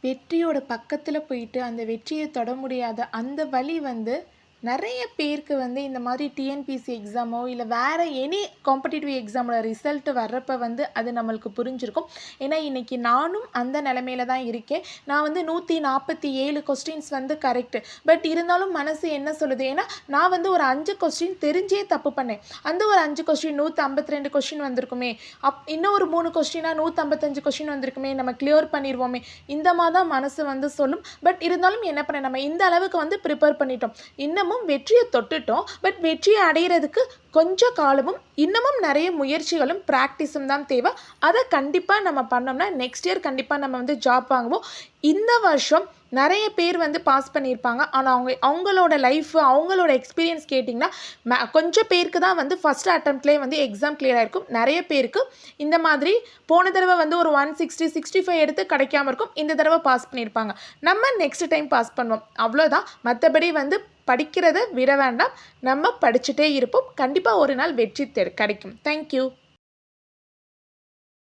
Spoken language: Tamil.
வெற்றியோட பக்கத்துல போயிட்டு, அந்த வெற்றிய தொட முடியாத அந்த வலி வந்து, நெறைய பேருக்கு வந்து இந்த மாதிரி டிஎன்பிஎஸ்சி எக்ஸாமோ, இல்ல வேற எனி காம்படிட்டிவ் எக்ஸாமோட ரிசல்ட் வர்றப்ப வந்து அது நம்மளுக்கு புரிஞ்சிருக்கும். ஏன்னா, இன்னைக்கு நானும் அந்த நெலைமையில தான் இருக்கேன். நான் வந்து 147 கொஸ்டின்ஸ் வந்து கரெக்ட். பட் இருந்தாலும் மனசு என்ன சொல்லுது? ஏன்னா, நான் வந்து ஒரு 5 கொஸ்டின் தெரிஞ்சே தப்பு பண்ணேன். அந்த ஒரு 5 கொஸ்டின் 152 கொஸ்டின் வந்திருக்குமே! இன்னும் ஒரு 3 கொஸ்டினா 155 கொஸ்டின் வந்திருக்குமே! நம்ம கிளியர் பண்ணிருவோமே! இந்த மாரி தான் மனசு வந்து சொல்லும். பட் இருந்தாலும் என்ன பண்ண நம்ம இந்த அளவுக்கு வந்து ப்ரிப்பேர் பண்ணிட்டோம். இன்னமும் வெற்றிய தொட்டுட்டோம். பட் வெற்றிய அடையறதுக்கு கொஞ்சம் காலமும், இன்னமும் நெறைய முயற்சிகளும், பிராக்டிஸும் தான் தேவ. அத கண்டிப்பா நம்ம பண்ணோம்னா, நெக்ஸ்ட் இயர் கண்டிப்பா நம்ம வந்து ஜாப் வாங்குவோம். இந்த வருஷம் நெறைய பேர் வந்து பாஸ் பண்ணியிருப்பாங்க. ஆனா, அவங்களோட லைஃப், அவங்களோட எக்ஸ்பீரியன்ஸ் கேட்டிங்கன்னா, கொஞ்சம் பேருக்கு தான் வந்து ஃபர்ஸ்ட் அட்டெம்ப்ட்லேயே வந்து எக்ஸாம் கிளியர் ஆயிருக்கும். நெறைய பேருக்கு இந்த மாதிரி போன தடவ வந்து ஒரு 160, 65 எடுத்து கிடைக்காம இருக்கும். இந்த தடவ பாஸ் பண்ணியிருப்பாங்க. நம்ம நெக்ஸ்ட் டைம் பாஸ் பண்ணுவோம். அவ்வளோதான். மத்தபடி வந்து படிக்கிறத விட வேண்டாம். நம்ம படிச்சுட்டே இருப்போம். கண்டிப்பா ஒரு நாள் வெற்றி கிடைக்கும். Thank you.